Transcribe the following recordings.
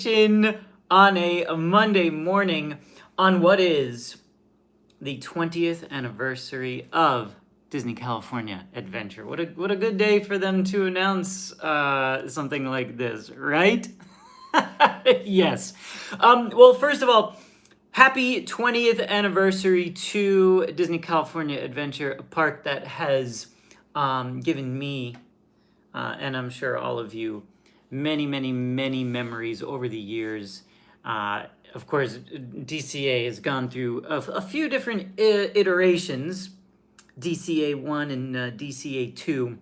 On a Monday morning on what is the 20th anniversary of Disney California Adventure. What a good day for them to announce something like this, right? Yes. Well, first of all, happy 20th anniversary to Disney California Adventure, a park that has given me, and I'm sure all of you, many memories over the years. Of course, DCA has gone through a few different iterations, DCA 1 and DCA 2,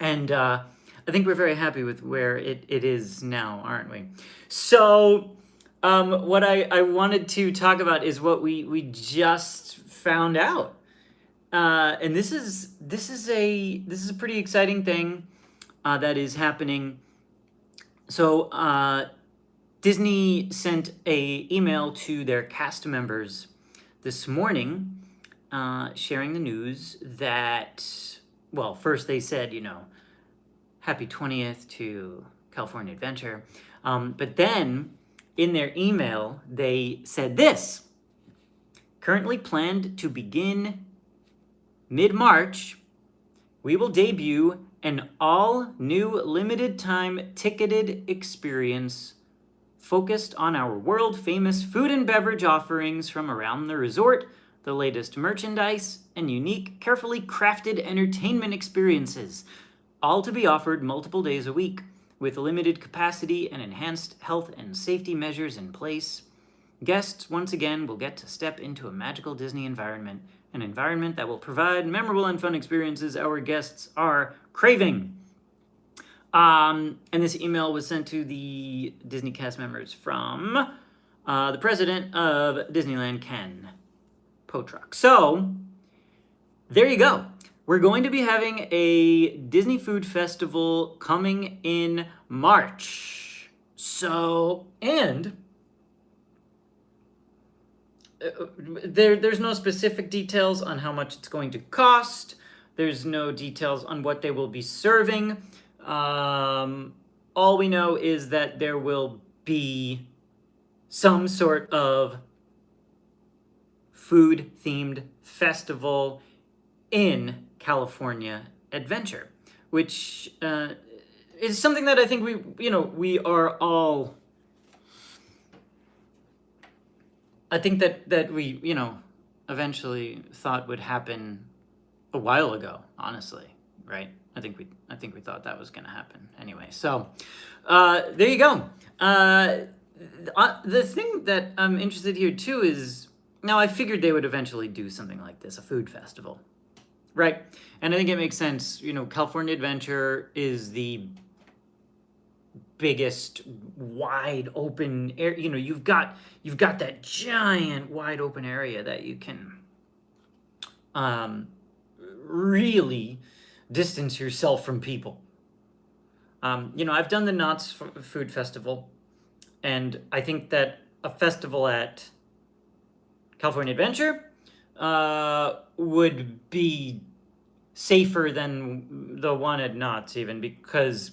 and I think we're very happy with where it is now, aren't we? So what I wanted to talk about is what we just found out. And this is a pretty exciting thing that is happening. So Disney sent a email to their cast members this morning, sharing the news that, well, first they said, happy 20th to California Adventure. But then in their email, they said this: currently planned to begin mid-March, we will debut an all-new limited-time ticketed experience focused on our world-famous food and beverage offerings from around the resort, the latest merchandise, and unique, carefully crafted entertainment experiences, all to be offered multiple days a week, with limited capacity and enhanced health and safety measures in place. Guests, once again, will get to step into a magical Disney environment, an environment that will provide memorable and fun experiences our guests are craving. And this email was sent to the Disney cast members from the president of Disneyland, Ken Potruck. So, there you go. We're going to be having a Disney Food Festival coming in March. So, and there's no specific details on how much it's going to cost. There's no details on what they will be serving. All we know is that there will be some sort of food-themed festival in California Adventure, which is something that I think we are all. I think that we, eventually thought would happen a while ago, honestly, right? I think we thought that was going to happen anyway. So, there you go. The thing that I'm interested here too is, now I figured they would eventually do something like this, a food festival, right? And I think it makes sense. California Adventure is the biggest wide open area. You've got that giant wide open area that you can really distance yourself from people. I've done the Knott's Food Festival, and I think that a festival at California Adventure would be safer than the one at Knott's, even because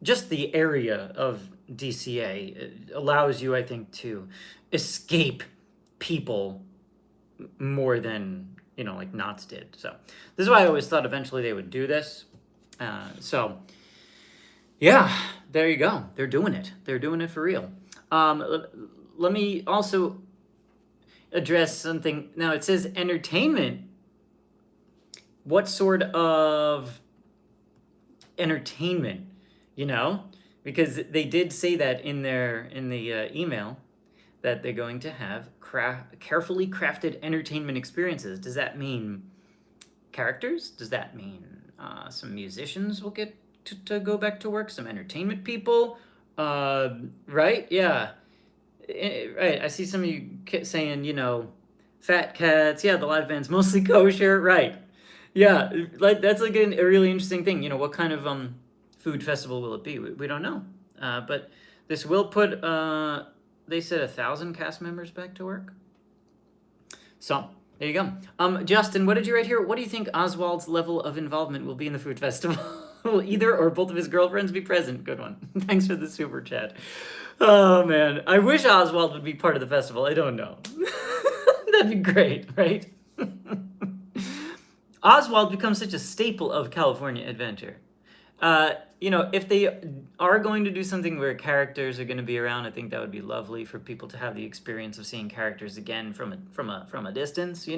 just the area of DCA allows you, I think, to escape people more than like Knott's did. So this is why I always thought eventually they would do this. So yeah, there you go. They're doing it. They're doing it for real. Let me also address something. Now it says entertainment. What sort of entertainment? Because they did say that in the email that they're going to have carefully crafted entertainment experiences. Does that mean characters? Does that mean some musicians will get to go back to work? Some entertainment people? Right? Yeah. Right. I see some of you saying, Fat Cats. Yeah, the live band's mostly kosher. Right. Yeah, that's a really interesting thing. What kind of food festival will it be? We don't know. But this will put, they said 1,000 cast members back to work. So, there you go. Justin, what did you write here? What do you think Oswald's level of involvement will be in the food festival? Will either or both of his girlfriends be present? Good one. Thanks for the super chat. Oh man, I wish Oswald would be part of the festival. I don't know. That'd be great, right? Oswald becomes such a staple of California Adventure. If they are going to do something where characters are going to be around, I think that would be lovely for people to have the experience of seeing characters again from a distance.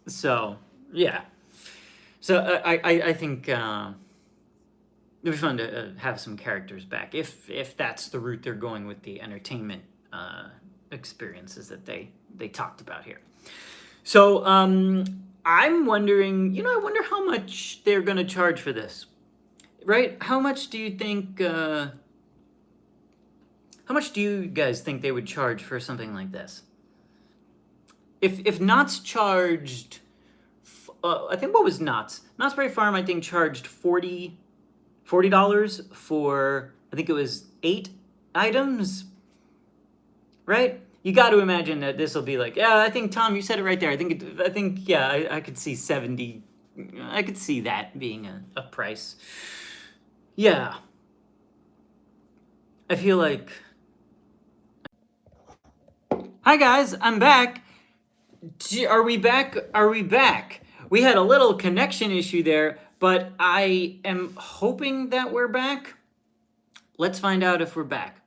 So yeah. So I think it'd be fun to have some characters back if that's the route they're going with the entertainment experiences that they talked about here. So I'm wondering, I wonder how much they're going to charge for this, right? How much do you think? How much do you guys think they would charge for something like this? If Knott's charged, I think what was Knott's? Knott's Berry Farm, I think, charged $40 for, I think it was 8 items, right? You got to imagine that this will be like, yeah, I think, Tom, you said it right there. I think, yeah, I could see 70. I could see that being a price. Yeah. I feel like... Hi, guys, I'm back. Are we back? Are we back? We had a little connection issue there, but I am hoping that we're back. Let's find out if we're back.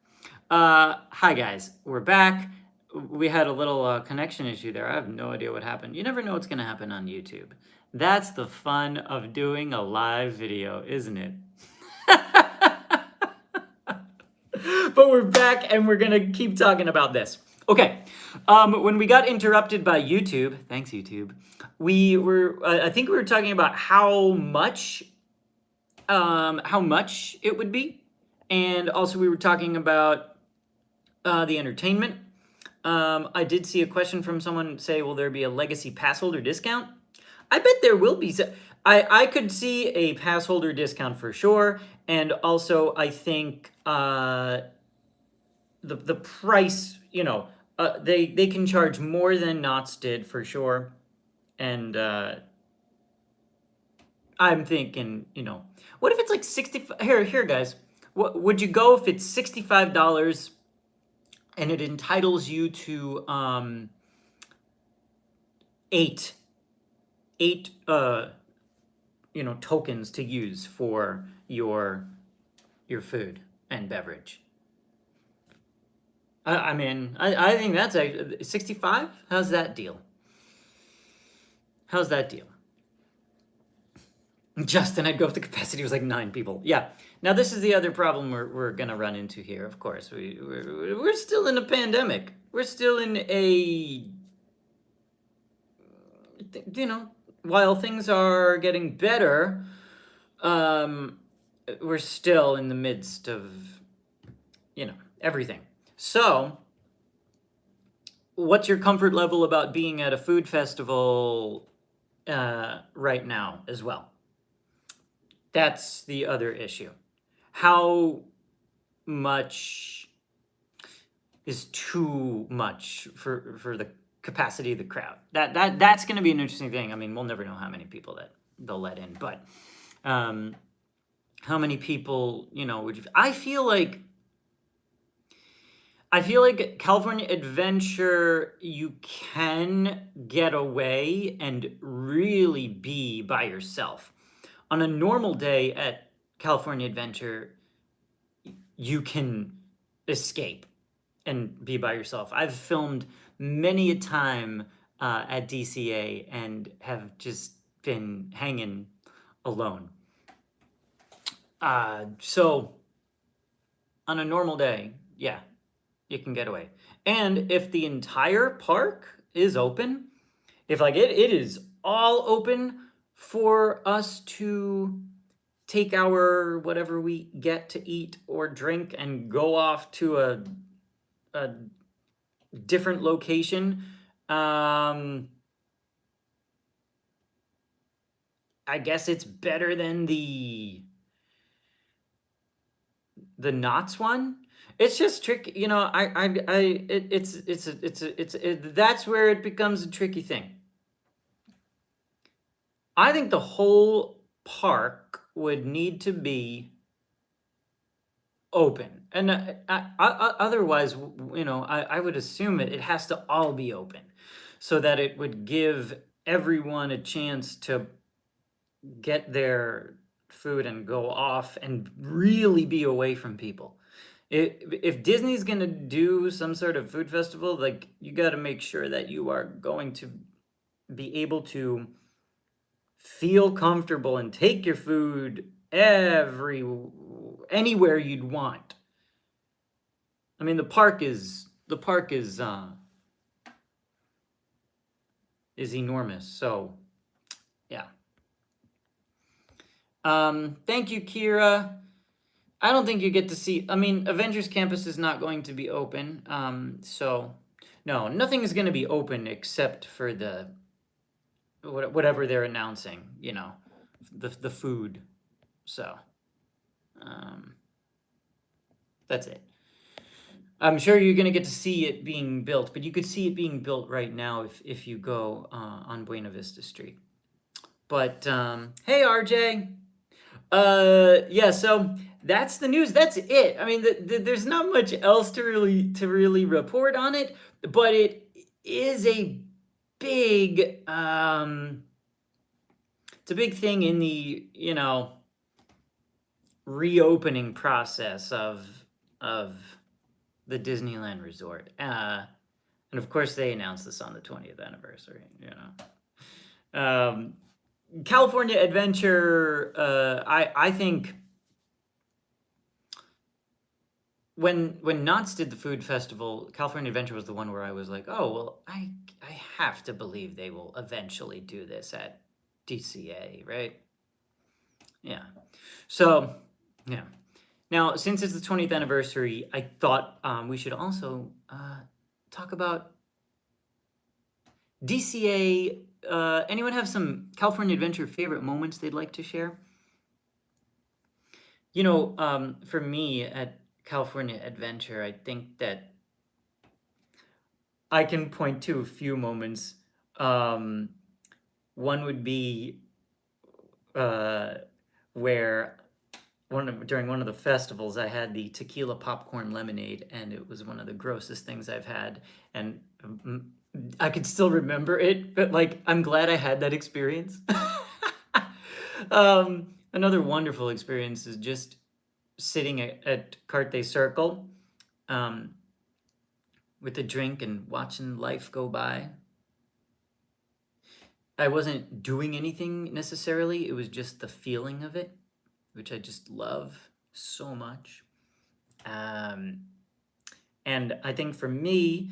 Hi, guys. We're back. We had a little connection issue there. I have no idea what happened. You never know what's going to happen on YouTube. That's the fun of doing a live video, isn't it? But we're back and we're going to keep talking about this. Okay. When we got interrupted by YouTube, thanks YouTube, I think we were talking about how much it would be. And also we were talking about the entertainment. I did see a question from someone say, will there be a legacy pass holder discount? I bet there will be. I could see a pass holder discount for sure. And also I think the price, they can charge more than Knott's did for sure. And I'm thinking, what if it's like 65? Here, guys. What would you go if it's $65 and it entitles you to eight tokens to use for your food and beverage? I mean, I think that's 65. How's that deal? Justin, I'd go if the capacity was like 9 people. Yeah. Now this is the other problem we're gonna run into here. Of course, we're still in a pandemic. We're still in a, while things are getting better, we're still in the midst of, everything. So, what's your comfort level about being at a food festival right now as well? That's the other issue. How much is too much for the capacity of the crowd? That's going to be an interesting thing. I mean, we'll never know how many people that they'll let in, but how many people, would you... I feel like California Adventure, you can get away and really be by yourself. On a normal day at California Adventure, you can escape and be by yourself. I've filmed many a time at DCA and have just been hanging alone. So on a normal day, yeah, you can get away. And if the entire park is open, if like it is all open for us to take our whatever we get to eat or drink and go off to a different location, I guess it's better than the Knott's one. It's just tricky, that's where it becomes a tricky thing. I think the whole park would need to be open. And otherwise, I would assume it has to all be open so that it would give everyone a chance to get their food and go off and really be away from people. If Disney's gonna do some sort of food festival, like, you got to make sure that you are going to be able to feel comfortable and take your food anywhere you'd want. I mean, the park is enormous. So, yeah. Thank you, Kira. I don't think you get to see. I mean, Avengers Campus is not going to be open. So no, nothing is going to be open except for the whatever they're announcing. The food. So, that's it. I'm sure you're going to get to see it being built, but you could see it being built right now if you go on Buena Vista Street. But hey, RJ. Yeah. So that's the news. That's it. I mean, there's not much else to really report on it, but it is a big it's a big thing in the reopening process of the Disneyland Resort. And of course they announced this on the 20th anniversary, California Adventure, I think when Knott's did the food festival, California Adventure was the one where I was like, oh, well, I have to believe they will eventually do this at DCA, right? Yeah. So, yeah. Now, since it's the 20th anniversary, I thought we should also talk about DCA. Anyone have some California Adventure favorite moments they'd like to share? For me at California Adventure, I think that I can point to a few moments. One would be where during one of the festivals, I had the tequila popcorn lemonade, and it was one of the grossest things I've had. And I could still remember it, but I'm glad I had that experience. Another wonderful experience is just sitting at Carthay Circle with a drink and watching life go by. I wasn't doing anything necessarily. It was just the feeling of it, which I just love so much. And I think for me,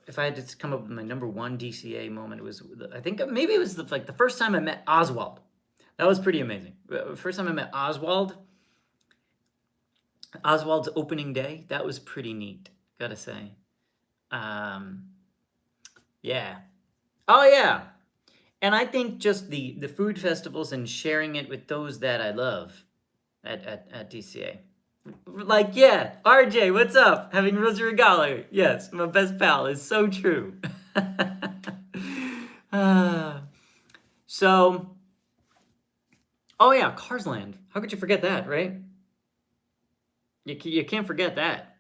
if I had to come up with my number one DCA moment, I think maybe it was the first time I met Oswald. That was pretty amazing. The first time I met Oswald's opening day, that was pretty neat, gotta say. Yeah. Oh, yeah. And I think just the food festivals and sharing it with those that I love at DCA. Yeah, RJ, what's up? Having Rosa Regalo. Yes, my best pal. Is so true. So, oh yeah, Cars Land. How could you forget that, right? You can't forget that.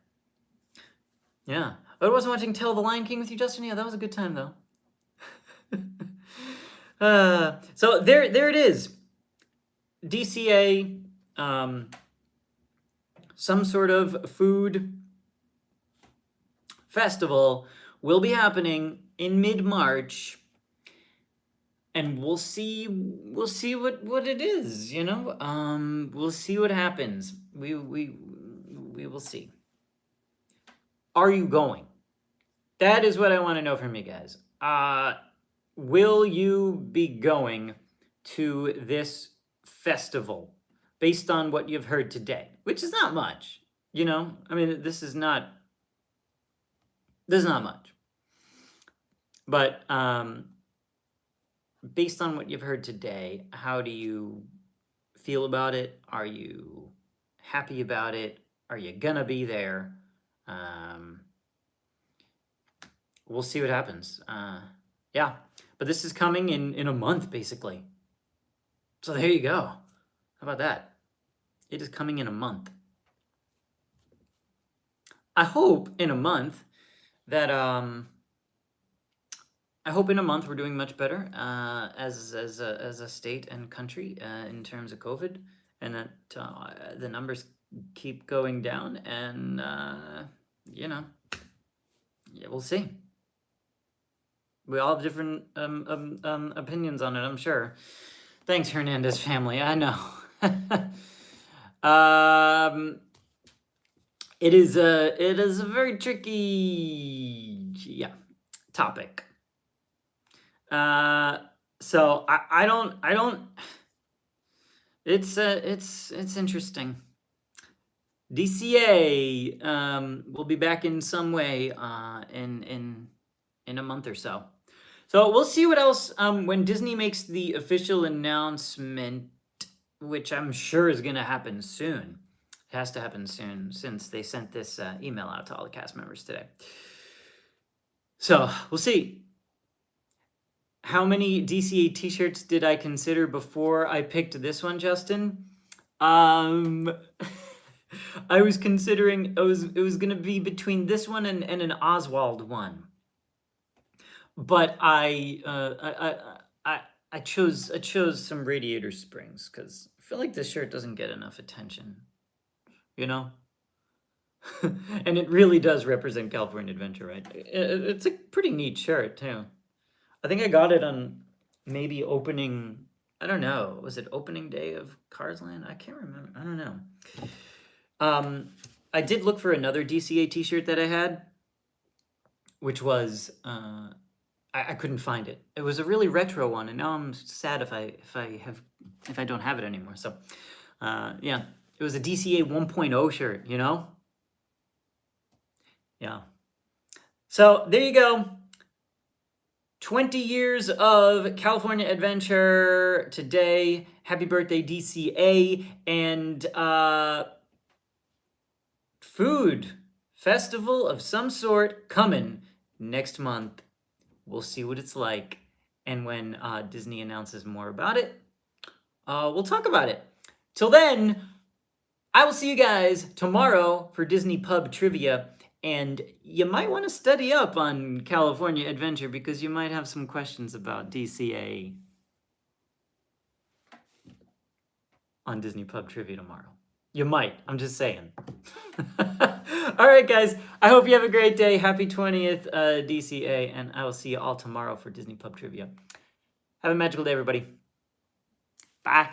Yeah. I wasn't watching Tell the Lion King with you, Justin. Yeah, that was a good time, though. So there it is. DCA, some sort of food festival will be happening in mid-March, and we'll see what it is. We'll see what happens. We will see. Are you going? That is what I want to know from you guys. Will you be going to this festival based on what you've heard today? Which is not much, I mean, this is not much. But based on what you've heard today, how do you feel about it? Are you happy about it? Are you gonna be there? We'll see what happens. Yeah. But this is coming in a month, basically. So there you go. How about that? It is coming in a month. I hope in a month that we're doing much better as a state and country in terms of COVID, and that the numbers keep going down, and yeah, we'll see. We all have different opinions on it, I'm sure. Thanks, Hernandez family. I know. It is a very tricky topic. So I don't. It's interesting. DCA will be back in some way in a month or so. So we'll see what else when Disney makes the official announcement, which I'm sure is going to happen soon. It has to happen soon since they sent this email out to all the cast members today. So we'll see. How many DCA t-shirts did I consider before I picked this one, Justin? I was considering it was going to be between this one and an Oswald one. But I chose some Radiator Springs because I feel like this shirt doesn't get enough attention, you know? And it really does represent California Adventure, right? It's a pretty neat shirt too. I think I got it on maybe opening, I don't know, was it opening day of Cars Land? I can't remember. I don't know. I did look for another DCA t-shirt that I had, which was I couldn't find it. It was a really retro one, and now I'm sad if I don't have it anymore. So yeah, it was a DCA 1.0 shirt, you know? Yeah. So there you go. 20 years of California Adventure today. Happy birthday, DCA. And food festival of some sort coming next month. We'll see what it's like. And when Disney announces more about it, we'll talk about it. Till then, I will see you guys tomorrow for Disney Pub Trivia. And you might want to study up on California Adventure because you might have some questions about DCA on Disney Pub Trivia tomorrow. You might. I'm just saying. All right, guys. I hope you have a great day. Happy 20th, DCA. And I will see you all tomorrow for Disney Pub Trivia. Have a magical day, everybody. Bye.